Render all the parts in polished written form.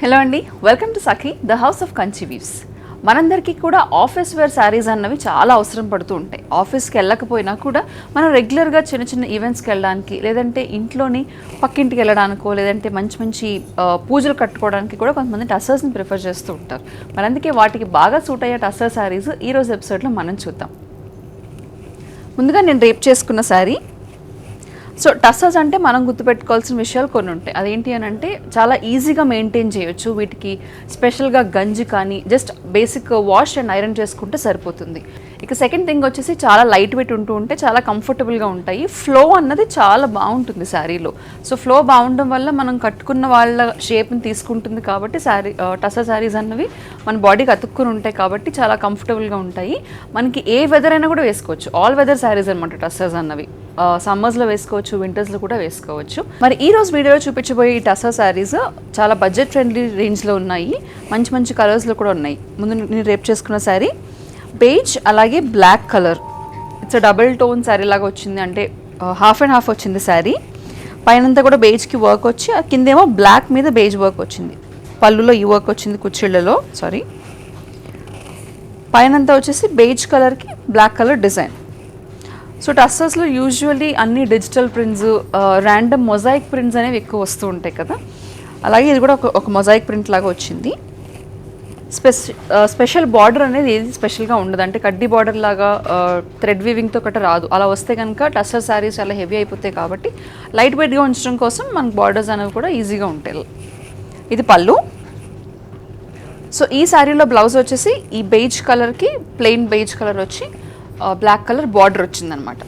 Hello అండి, welcome to Sakhi the house of Kanchi weaves. మనందరికీ కూడా ఆఫీస్ వేర్ శారీస్ అన్నవి చాలా అవసరం పడుతూ ఉంటాయి. ఆఫీస్కి వెళ్ళకపోయినా కూడా మనం రెగ్యులర్గా చిన్న చిన్న ఈవెంట్స్కి వెళ్ళడానికి, లేదంటే ఇంట్లోని పక్కింటికి వెళ్ళడానికో, లేదంటే మంచి మంచి పూజలు కట్టుకోవడానికి కూడా కొంతమంది టస్సర్స్ని ప్రిఫర్ చేస్తూ ఉంటారు. మరి అందుకే వాటికి బాగా సూట్ అయ్యే టస్సర్ శారీస్ ఈరోజు ఎపిసోడ్లో మనం చూద్దాం. ముందుగా నేను రేప్ చేసుకున్న శారీ. సో టస్సర్స్ అంటే మనం గుర్తుపెట్టుకోవాల్సిన విషయాలు కొన్ని ఉంటాయి. అదేంటి అని అంటే చాలా ఈజీగా మెయింటైన్ చేయొచ్చు. వీటికి స్పెషల్గా గంజి కానీ just basic wash and iron చేసుకుంటే సరిపోతుంది. ఇక సెకండ్ థింగ్ వచ్చేసి చాలా లైట్ వెయిట్ ఉంటే చాలా కంఫర్టబుల్గా ఉంటాయి. ఫ్లో అన్నది చాలా బాగుంటుంది శారీలో. సో ఫ్లో బాగుండడం వల్ల మనం కట్టుకున్న వాళ్ళ షేప్ని తీసుకుంటుంది కాబట్టి టస్సర్ శారీస్ అన్నవి మన బాడీకి అతుక్కుని ఉంటాయి కాబట్టి చాలా కంఫర్టబుల్గా ఉంటాయి. మనకి ఏ వెదర్ అయినా కూడా వేసుకోవచ్చు. ఆల్ వెదర్ శారీస్ అనమాట టస్సర్స్ అన్నవి. సమ్మర్స్లో వేసుకోవచ్చు, వింటర్స్లో కూడా వేసుకోవచ్చు. మరి ఈ రోజు వీడియోలో చూపించబోయే ఈ టస్సర్ శారీస్ చాలా బడ్జెట్ ఫ్రెండ్లీ రేంజ్లో ఉన్నాయి. మంచి మంచి కలర్స్లో కూడా ఉన్నాయి. ముందు నేను రేప్ చేసుకున్న శారీ బేజ్ అలాగే black colour. It's double tone sari లాగా వచ్చింది, అంటే హాఫ్ అండ్ హాఫ్ వచ్చింది శారీ. పైనంతా కూడా బేజ్కి వర్క్ వచ్చి కిందేమో బ్లాక్ మీద బేజ్ వర్క్ వచ్చింది. పళ్ళులో ఈ వర్క్ వచ్చింది, కుచ్చిళ్ళలో పైనంతా వచ్చేసి బేజ్ కలర్కి బ్లాక్ కలర్ డిజైన్. సో టస్సర్స్లో యూజువల్లీ అన్ని digital prints, random mosaic prints అనేవి ఎక్కువ వస్తూ ఉంటాయి కదా. అలాగే ఇది కూడా ఒక మొజాయిక్ ప్రింట్ లాగా వచ్చింది. స్పెషల్ బార్డర్ అనేది ఏది స్పెషల్గా ఉండదు, అంటే కడ్డీ బార్డర్ లాగా థ్రెడ్ వీవింగ్తో కట్ట రాదు. అలా వస్తే కనుక టస్సర్ శారీస్ చాలా హెవీ అయిపోతాయి కాబట్టి లైట్ వెయిట్గా ఉంచడం కోసం మనకు బార్డర్స్ అనేవి కూడా ఈజీగా ఉంటాయి. ఇది పళ్ళు. సో ఈ శారీలో బ్లౌజ్ వచ్చేసి ఈ బేజ్ కలర్కి ప్లెయిన్ బేజ్ కలర్ వచ్చి బ్లాక్ కలర్ బార్డర్ వచ్చిందనమాట.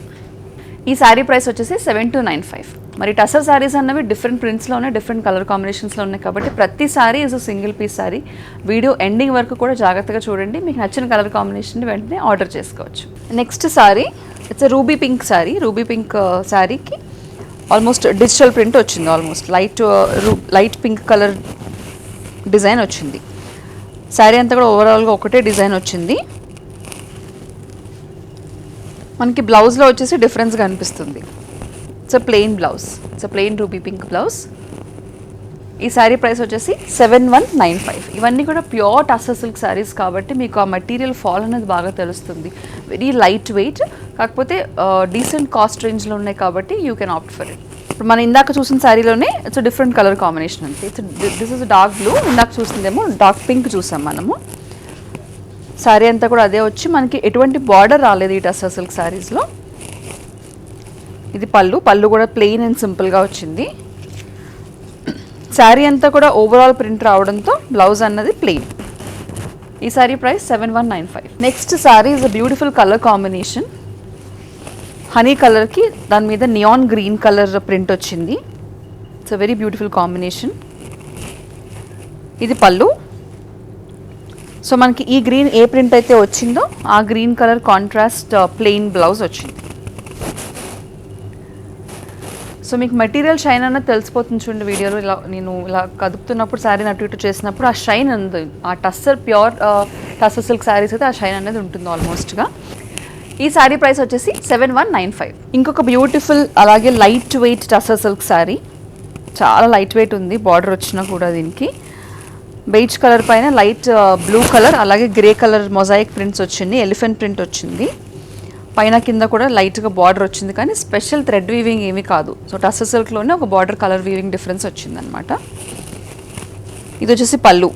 ఈ శారీ ప్రైస్ వచ్చేసి 7295. మరి టస్సర్ శారీస్ అన్నవి డిఫరెంట్ ప్రింట్స్లో ఉన్నాయి, డిఫరెంట్ కలర్ కాంబినేషన్స్లో ఉన్నాయి కాబట్టి ప్రతి sari is single piece sari. Video ending వరకు కూడా జాగ్రత్తగా చూడండి. మీకు నచ్చిన కలర్ కాంబినేషన్ వెంటనే ఆర్డర్ చేసుకోవచ్చు. Next sari it's ruby pink sari. Ruby pink శారీకి ఆల్మోస్ట్ డిజిటల్ ప్రింట్ వచ్చింది. Almost light pink colour design వచ్చింది. శారీ అంతా కూడా ఓవరాల్గా ఒకటే డిజైన్ వచ్చింది. మనకి బ్లౌజ్లో వచ్చేసి డిఫరెన్స్గా అనిపిస్తుంది. It's plain blouse, it's plain ruby pink blouse. ఈ శారీ ప్రైస్ వచ్చేసి 7195. ఇవన్నీ కూడా ప్యూర్ టస్సర్ సిల్క్ శారీస్ కాబట్టి మీకు ఆ మెటీరియల్ ఫాల్ అనేది బాగా తెలుస్తుంది. వెరీ లైట్ వెయిట్, కాకపోతే డీసెంట్ కాస్ట్ రేంజ్లో ఉన్నాయి కాబట్టి you can opt for it. ఇప్పుడు మనం ఇందాక చూసిన శారీలోనే ఇట్స్ డిఫరెంట్ కలర్ కాంబినేషన్ అంతే. This is dark blue. ఇందాక చూసిందేమో డార్క్ పింక్ చూసాం మనము. శారీ అంతా కూడా అదే వచ్చి మనకి ఎటువంటి బార్డర్ రాలేదు ఈ టస్సర్ సిల్క్ శారీస్లో. ఇది పళ్ళు కూడా ప్లెయిన్ అండ్ సింపుల్గా వచ్చింది. శారీ అంతా కూడా ఓవరాల్ ప్రింట్ రావడంతో బ్లౌజ్ అన్నది ప్లెయిన్. ఈ sari price 7195. Next sari is a beautiful colour combination. Honey కలర్కి దాని మీద నియాన్ గ్రీన్ కలర్ ప్రింట్ వచ్చింది. It's a very beautiful combination. ఇది పళ్ళు. సో మనకి ఈ గ్రీన్ ఏ ప్రింట్ అయితే వచ్చిందో ఆ green colour contrast plain blouse వచ్చింది. సో మీకు మెటీరియల్ షైన్ అన్నది తెలిసిపోతుంది చూడండి వీడియోలో. నేను ఇలా కదుపుతున్నప్పుడు శారీని అటు ఇటు చేసినప్పుడు ఆ షైన్ అనేది, ఆ ప్యూర్ టస్సర్ సిల్క్ శారీస్ అయితే ఆ షైన్ అనేది ఉంటుంది ఆల్మోస్ట్గా. ఈ శారీ ప్రైస్ వచ్చేసి 7195. ఇంకొక బ్యూటిఫుల్ అలాగే light weight tussar silk sari. చాలా లైట్ వెయిట్ ఉంది, బార్డర్ వచ్చినా కూడా దీనికి. బేజ్ కలర్ పైన లైట్ బ్లూ కలర్ అలాగే గ్రే కలర్ మొజాయిక్ ప్రింట్స్ వచ్చింది. ఎలిఫెంట్ ప్రింట్ వచ్చింది. పైన కింద కూడా లైట్గా బార్డర్ వచ్చింది, కానీ స్పెషల్ థ్రెడ్ వీవింగ్ ఏమీ కాదు. సో టస్సర్ సిల్క్లోనే ఒక బార్డర్ కలర్ వీవింగ్ డిఫరెన్స్ వచ్చిందనమాట. ఇది వచ్చేసి పళ్ళు.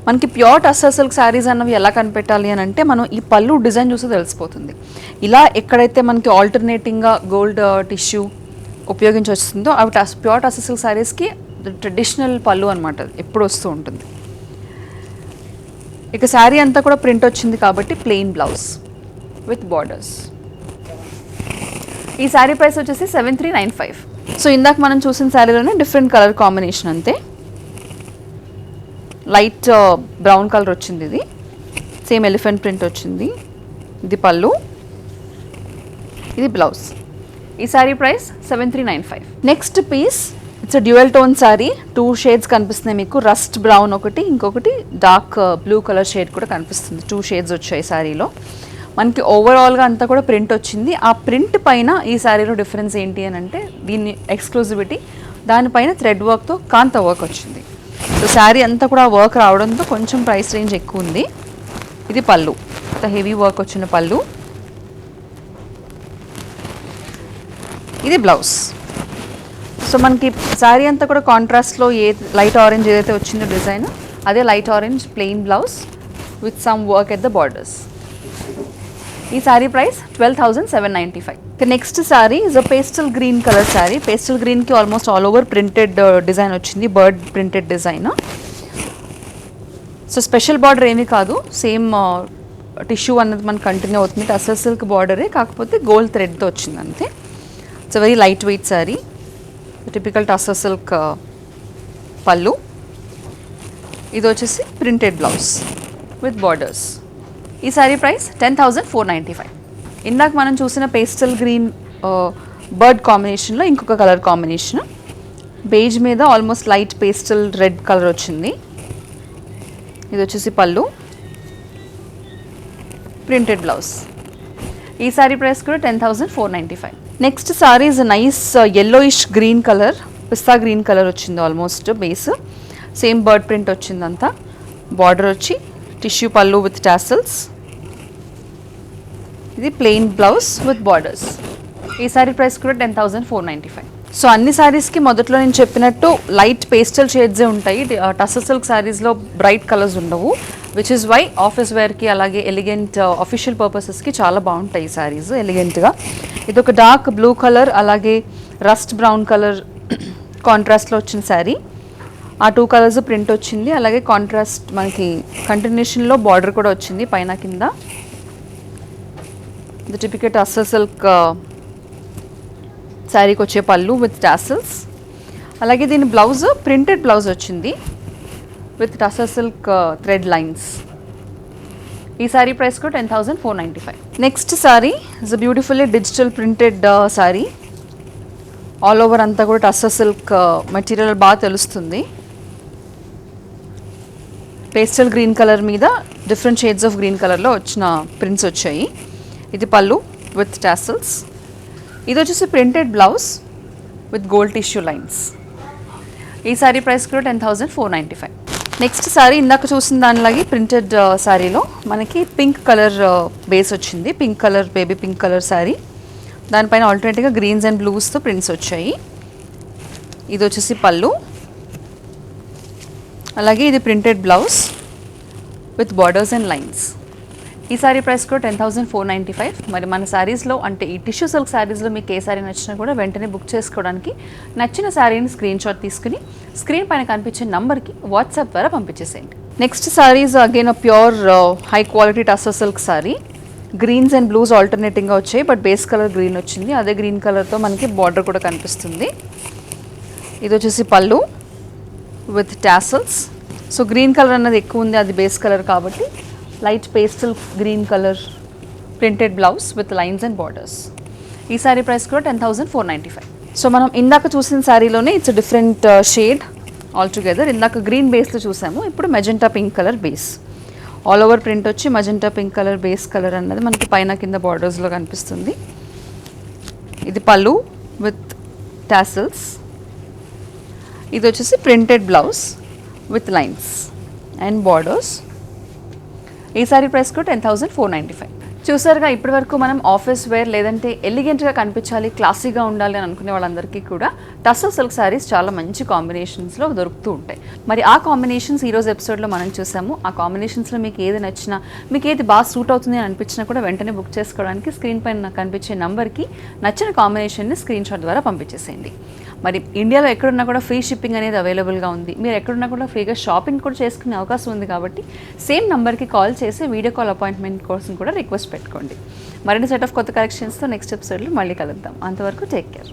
మనకి ప్యూర్ టస్సర్ సిల్క్ శారీస్ అన్నవి ఎలా కనిపెట్టాలి అని అంటే మనం ఈ పళ్ళు డిజైన్ చూస్తే తెలిసిపోతుంది. ఇలా ఎక్కడైతే మనకి ఆల్టర్నేటింగ్గా గోల్డ్ టిష్యూ ఉపయోగించి వస్తుందో అవి ప్యూర్ టస్సర్ సిల్క్ శారీస్కి ట్రెడిషనల్ పళ్ళు అనమాట, ఎప్పుడు వస్తూ ఉంటుంది. ఇక శారీ అంతా కూడా ప్రింట్ వచ్చింది కాబట్టి ప్లెయిన్ బ్లౌజ్ విత్ బార్డర్స్. ఈ శారీ ప్రైస్ వచ్చేసి 7395. సో ఇందాక మనం చూసిన శారీలోనే డిఫరెంట్ కలర్ కాంబినేషన్ అంతే. లైట్ బ్రౌన్ కలర్ వచ్చింది. ఇది సేమ్ ఎలిఫెంట్ ప్రింట్ వచ్చింది. ఇది పళ్ళు, ఇది బ్లౌజ్. ఈ sari price 7395. Next piece it's dual tone sari. 2 shades కనిపిస్తున్నాయి మీకు. రస్ట్ బ్రౌన్ ఒకటి, ఇంకొకటి డార్క్ బ్లూ కలర్ షేడ్ కూడా కనిపిస్తుంది. 2 షేడ్స్ వచ్చాయి శారీలో. మనకి ఓవరాల్గా అంతా కూడా ప్రింట్ వచ్చింది. ఆ ప్రింట్ పైన ఈ శారీలో డిఫరెన్స్ ఏంటి అని అంటే దీన్ని ఎక్స్క్లూజివిటీ, దానిపైన థ్రెడ్ వర్క్తో కాంత వర్క్ వచ్చింది. సో శారీ అంతా కూడా వర్క్ రావడంతో కొంచెం ప్రైస్ రేంజ్ ఎక్కువ ఉంది. ఇది పళ్ళు, ఇంత హెవీ వర్క్ వచ్చిన పళ్ళు. ఇది బ్లౌజ్. సో మనకి శారీ అంతా కూడా కాంట్రాస్ట్లో ఏ లైట్ ఆరెంజ్ ఏదైతే వచ్చిందో డిజైన్, అదే light orange plain blouse with some work at the borders. ఈ sari price 12,795. Next sari is a pastel green colour sari. Pastel గ్రీన్కి almost all over printed design వచ్చింది, bird printed design. So special border ఏమీ కాదు, same tissue అన్నది మనకు continue అవుతుంది. Tussar silk బార్డరే, కాకపోతే gold థ్రెడ్తో వచ్చింది అంతే. It's very light weight sari. Typical tussar silk పళ్ళు. ఇది వచ్చేసి ప్రింటెడ్ బ్లౌజ్ విత్ బార్డర్స్. ఈ శారీ ప్రైస్ 10,495. ఇందాక మనం చూసిన పేస్టల్ గ్రీన్ బర్డ్ కాంబినేషన్లో ఇంకొక కలర్ కాంబినేషన్, బేజ్ మీద almost light pastel red colour వచ్చింది. ఇది వచ్చేసి పళ్ళు, ప్రింటెడ్ బ్లౌజ్. ఈ శారీ ప్రైస్ కూడా 10,495. Next sari is nice yellowish green colour, pista green colour వచ్చింది almost base. Same bird print వచ్చిందంతా. బార్డర్ వచ్చి టిష్యూ పళ్ళు విత్ టాసల్స్. ఇది ప్లెయిన్ బ్లౌజ్ విత్ బార్డర్స్. ఈ శారీ ప్రైస్ కూడా 10,495. సో అన్ని శారీస్కి మొదట్లో నేను చెప్పినట్టు లైట్ పేస్టల్ షేడ్సే ఉంటాయి. టసర్ సిల్క్ శారీస్లో బ్రైట్ కలర్స్ ఉండవు, విచ్ ఇస్ వై ఆఫీస్ వేర్కి అలాగే ఎలిగెంట్ అఫీషియల్ పర్పసెస్కి చాలా బాగుంటాయి ఈ శారీస్ ఎలిగెంట్గా. ఇది ఒక డార్క్ బ్లూ కలర్ అలాగే రస్ట్ బ్రౌన్ కలర్ కాంట్రాస్ట్లో వచ్చిన శారీ. ఆ 2 కలర్స్ ప్రింట్ వచ్చింది, అలాగే కాంట్రాస్ట్ మనకి కంటిన్యూషన్లో బార్డర్ కూడా వచ్చింది పైన కింద. ది టిపికల్ టసర్ సిల్క్ శారీకి వచ్చే పళ్ళు విత్ టాసల్స్. అలాగే దీని బ్లౌజ్ ప్రింటెడ్ బ్లౌజ్ వచ్చింది with tussar silk thread lines. ఈ శారీ ప్రైస్ కూడా 10,495. Next sari is a beautifully digital printed sari. All over అంతా కూడా టసర్ సిల్క్ మెటీరియల్ బాగా తెలుస్తుంది. పేస్టల్ గ్రీన్ కలర్ మీద డిఫరెంట్ షేడ్స్ ఆఫ్ గ్రీన్ కలర్లో వచ్చిన ప్రింట్స్ వచ్చాయి. ఇది పళ్ళు విత్ టాసల్స్. ఇది వచ్చేసి printed blouse with gold tissue lines. ఈ శారీ ప్రైస్ కూడా 10,495. నెక్స్ట్ శారీ ఇందాక చూసిన దానిలాగే ప్రింటెడ్ శారీలో మనకి పింక్ కలర్ బేస్ వచ్చింది. Pink colour, baby pink colour sari. దానిపైన ఆల్టర్నేట్గా గ్రీన్స్ అండ్ బ్లూస్తో ప్రింట్స్ వచ్చాయి. ఇది వచ్చేసి పళ్ళు, అలాగే ఇది printed blouse with borders and lines. ఈ శారీ ప్రైస్ కూడా 10,495. మరి మన శారీస్లో అంటే ఈ టిష్యూ సిల్క్ శారీస్లో మీకు ఏ శారీ నచ్చినా కూడా వెంటనే బుక్ చేసుకోవడానికి నచ్చిన శారీని స్క్రీన్ షాట్ తీసుకుని స్క్రీన్ పైన కనిపించే నంబర్కి వాట్సాప్ ద్వారా పంపించేసేయండి. Next saris again a pure high quality tussar silk sari. Greens and blues ఆల్టర్నేటింగ్గా వచ్చాయి, బట్ బేస్ కలర్ గ్రీన్ వచ్చింది. అదే గ్రీన్ కలర్తో మనకి బార్డర్ కూడా కనిపిస్తుంది. ఇది వచ్చేసి pallu with tassels. So green colour అన్నది ఎక్కువ ఉంది, అది బేస్ కలర్ కాబట్టి light pastel green colour printed blouse with lines and borders. ఈ శారీ ప్రైస్ కూడా 10,495. సో మనం ఇందాక చూసిన శారీలోనే it's different shade all together. ఇందాక గ్రీన్ బేస్లో చూసాము, ఇప్పుడు magenta pink colour base. All over print వచ్చి magenta pink colour base colour అన్నది మనకి పైన కింద బార్డర్స్లో కనిపిస్తుంది. ఇది పళ్ళు విత్ టాసల్స్. ఇది వచ్చేసి printed blouse with lines and borders. ఈ శారీ ప్రైస్ కూడా 10,495. చూసారుగా, ఇప్పటి వరకు మనం ఆఫీస్ వేర్ లేదంటే ఎలిగెంట్గా కనిపించాలి, క్లాసీగా ఉండాలి అని అనుకునే వాళ్ళందరికీ కూడా టసర్ సిల్క్ శారీస్ చాలా మంచి కాంబినేషన్స్లో దొరుకుతూ ఉంటాయి. మరి ఆ కాంబినేషన్స్ ఈరోజు ఎపిసోడ్లో మనం చూసాము. ఆ కాంబినేషన్స్లో మీకు ఏది నచ్చినా, మీకు ఏది బాగా సూట్ అవుతుంది అని అనిపించినా కూడా వెంటనే బుక్ చేసుకోవడానికి స్క్రీన్ పైన కనిపించే నంబర్కి నచ్చిన కాంబినేషన్ని స్క్రీన్ షాట్ ద్వారా పంపించేసేయండి. మరి ఇండియాలో ఎక్కడున్నా కూడా ఫ్రీ షిప్పింగ్ అనేది అవైలబుల్గా ఉంది. మీరు ఎక్కడున్నా కూడా ఫ్రీగా షాపింగ్ కూడా చేసుకునే అవకాశం ఉంది కాబట్టి సేమ్ నంబర్కి కాల్ చేసి వీడియో కాల్ అపాయింట్మెంట్ కోసం కూడా రిక్వెస్ట్ పెట్టుకోండి. మరిన్ని సెట్ ఆఫ్ కొత్త కలెక్షన్స్తో నెక్స్ట్ ఎపిసోడ్లో మళ్ళీ కలుద్దాం. అంతవరకు టేక్ కేర్.